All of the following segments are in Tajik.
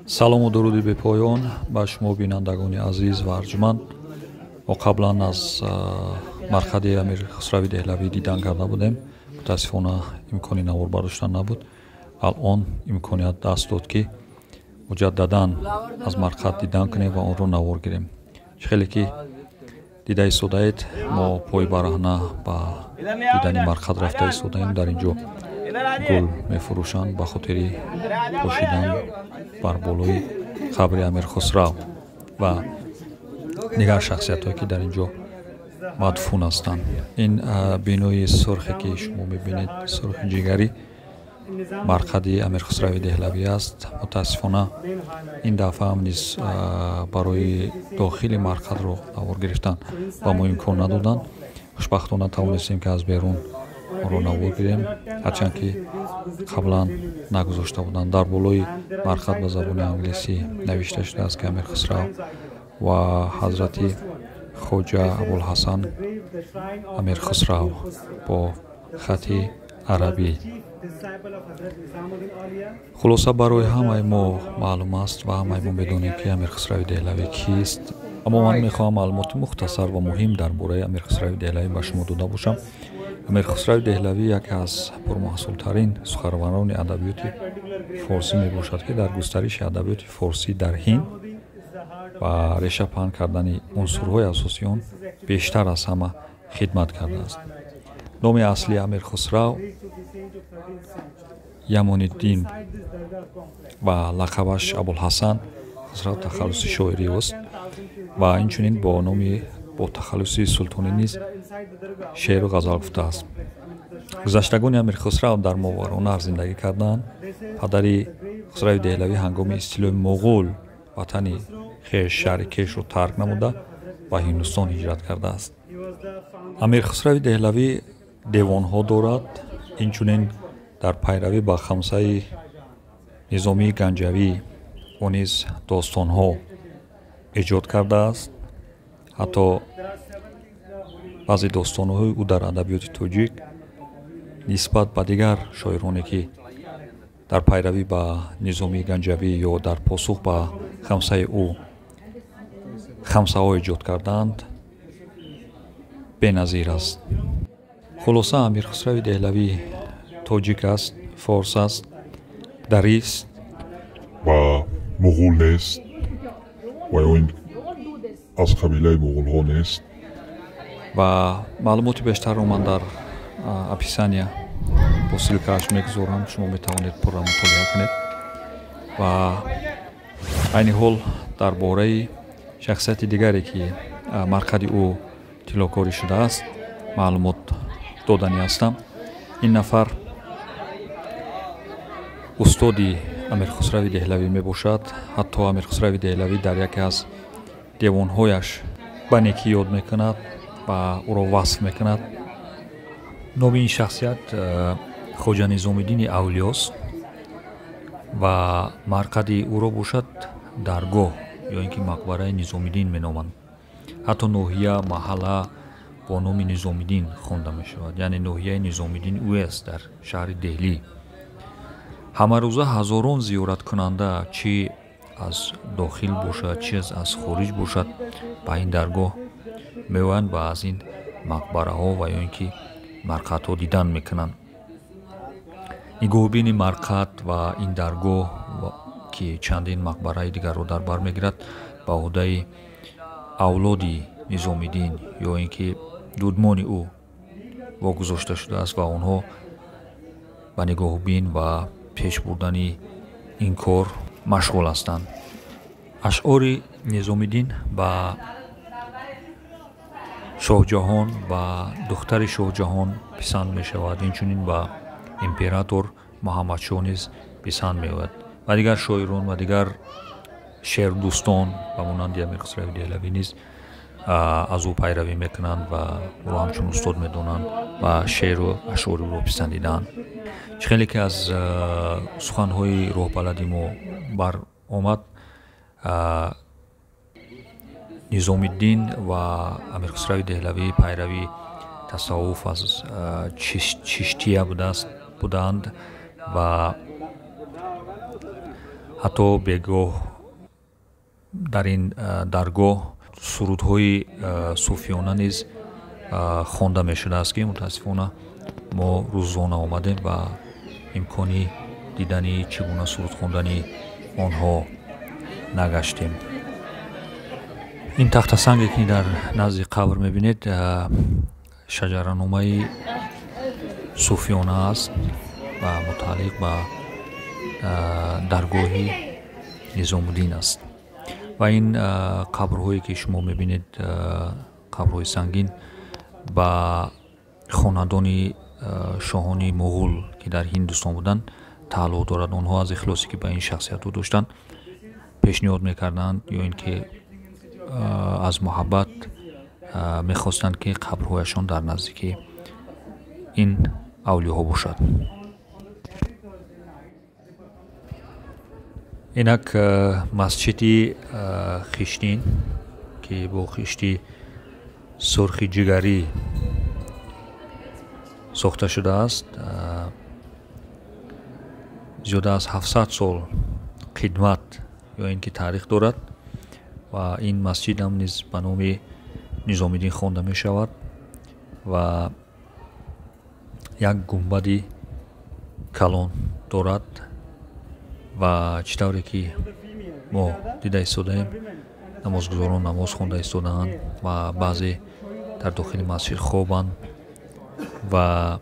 салому дуруди бепоён ба шумо бинандагони азиз ва арҷуманд. мо қаблан аз марқади Амир Хусрави Деҳлавӣ дидан карда будем. мутаассифона имкони навор бардоштан набуд. алон имконият даст дод ки муҷаддадан аз марқад дидан кунем ва онро навор гирем. хеле ки дида истодаед, мо пои бараҳна ба дидани марқад рафта истодаем. дар ин ҷо гул мефурӯшанд ба хотири пошидан бар болои қабри Амир Хусрав ва дигар шахсиятҳое ки дар ин ҷо мадфун ҳастанд. ин бинои сурхе ки шумо мебинед, сурхи ҷигарӣ, марқади Амир Хусрави Деҳлавӣ аст. мутаассифона ин дафъа ҳам низ барои дохили марқадро навор гирифтан ба мо имкон надоданд. хушбахтона тавонистем ки аз берун онро навор гирем, ҳарчанд ки қаблан нагузошта буданд. дар болои марқад ба забони англисӣ навишта шудааст ки Амир Хусрав ва ҳазрати хоҷа Абулҳасан Амир Хусрав бо хати арабӣ. хулоса барои ҳамаи мо маълум аст ва ҳамаи мо медонем ки Амир Хусрави Деҳлавӣ кист. аммо ман мехоҳам маълумоти мухтасар ва муҳим дар бораи Амир Хусрави Деҳлавӣ ба шумо дода бошам. Амир Хусрави Деҳлавӣ яке аз пурмаҳсултарин суханраворони адабиёти форсӣ мебошад ки дар густариши адабиёти форсӣ дар Ҳинд ва реша паҳн кардани унсурҳои асосии он бештар аз ҳама хидмат кардааст. номи асли Амир Хусрав Ямониддин ва лақабаш Абулҳасан Хусрав тахаллуси шоирӣ ост ва инчунин бо тахаллуси султонӣ низ шеъру ғазал гуфтааст. гузаштагони Амир Хусрав дар Моварона зиндагӣ карданд. падари Хусрави Деҳлавӣ ҳангоми истилои моғул ватани хеш шаҳри Кешро тарк намуда ба Ҳиндустон ҳиҷрат кардааст. Амир Хусрави Деҳлавӣ девонҳо дорад. инчунин дар пайравӣ ба хамсаи Низомии Ганҷавӣ ӯ низ достонҳо эҷод кардааст. ҳатто баъзе достонҳои ӯ дар адабиёти тоҷик нисбат ба дигар шоироне ки дар пайравӣ ба Низомии Ганҷавӣ ё дар посух ба хамсаи ӯ хамсаҳо эҷод карданд беназир аст. хулоса Амир Хусрави Деҳлавӣ тоҷик аст, форс аст, дарист ва муғул нест ва ин аз қабилаи муғулҳо нест. ва маълумоти бештарро ман дар описания бо силкааш мегузорам. шумо метавонед пурра мутолиа кунед ва айни ҳол дар бораи шахсияти дигаре ки марқади ӯ тиллокорӣ шудааст маълумот додани ҳастам. ин нафар устоди Амир Хусрави Деҳлавӣ мебошад. ҳатто Амир Хусрави Деҳлавӣ дар яке аз девонҳояш ба некӣ ёд мекунад ва ӯро васф мекунад. номи ин шахсият хоҷа Низомиддини Авлиёст ва марқади ӯро бошад даргоҳ ё ин ки мақбараи Низомиддин меноманд. ҳатто ноҳия маҳалла бо номи Низомиддин хонда мешавад, яъне ноҳияи Низомиддин уест дар шаҳри Деҳлӣ. ҳамарӯза ҳазорон зиёраткунанда чӣ аз дохил бошад, чӣ аз хориҷ бошад, ба ин даргоҳ меоянд ва аз ин мақбараҳо ва ё ин ки марқадҳо дидан мекунанд. нигоҳубини марқад ва ин даргоҳ ки чандин мақбараи дигарро дар бар мегирад ба ӯҳдаи авлоди Низомиддин ё ин ки дудмони ӯ вогузошта шудааст ва онҳо ба нигоҳубин ва пеш бурдани ин кор машғул ҳастанд. ашъори Низомиддин ба шоҳҷаҳон ва духтари шоҳҷаҳон писанд мешавад. инчунин ба император Муҳаммадшоҳ низ писанд меояд ва дигар шоирон ва дигар шеърдӯстон ба монанди Амир Хусрави Деҳлавӣ низ аз ӯ пайравӣ мекунанд ва ӯро ҳамчун устод медонанд ва шеъру ашъори ӯро писандидаанд. чӣ хеле ки аз суханҳои роҳбалади мо бар омад, Низомиддин ва Амир Хусрави Деҳлавӣ пайрави тасаввуф аз чиштия буданд ва ҳатто бегоҳ дар ин даргоҳ сурудҳои суфиёна низ хонда мешудааст ки мутаассифона мо рӯзона омадем ва имкони дидани чӣ гуна суруд хондани онҳо нагаштем. ин тахтасанге ки дар назди қабр мебинед шаҷараномаи суфиёна аст ва мутааллиқ ба даргоҳи Низомуддин аст. ва ин қабрҳое ки шумо мебинед, қабрҳои сангин ба хонандони шоҳони муғул ки дар Ҳиндустон буданд тааллуқ дорад. онҳо аз ихлосе ки ба ин шахсиятҳо доштанд пешниҳод мекарданд ё ин ки аз муҳаббат мехостанд ки қабрҳояшон дар наздики ин авлиёҳо бошад. инак масҷиди хиштин ки бо хишти сурхи ҷигарӣ сохта шудааст, зиёда аз 700 сол қидмат ё ин ки таърих дорад ва ин масҷидам низ ба номи Низомиддин хонда мешавад ва як гумбади калон дорад ва чӣ тавре ки мо дида истодаем, намозгузорон намоз хонда истодаанд ва баъзе дар дохили масҷид хобанд ва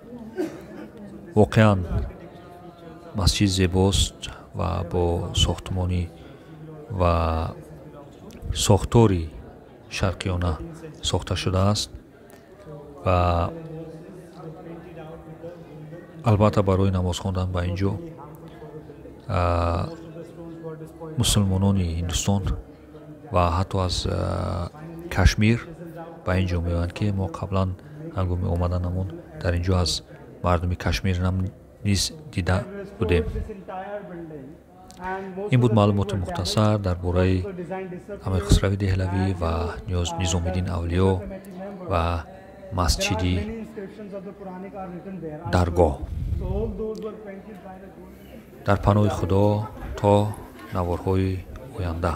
воқеан масҷид зебост ва бо сохтмонӣ ва сохтори шарқиёна сохта шудааст ва албатта барои намоз хондан ба ин ҷо мусулмонони Ҳиндустон ва ҳатто аз Кашмир ба ин ҷо меоянд ки мо қаблан ҳангоми омаданамон дар ин ҷо аз мардуми Кашмир низ дида будем. ин буд маълумоти мухтасар дар бораи Амир Хусрави Деҳлавӣ ва Низомиддин Авлиё ва масҷиди даргоҳ. дар паноҳи Худо то наворҳои оянда.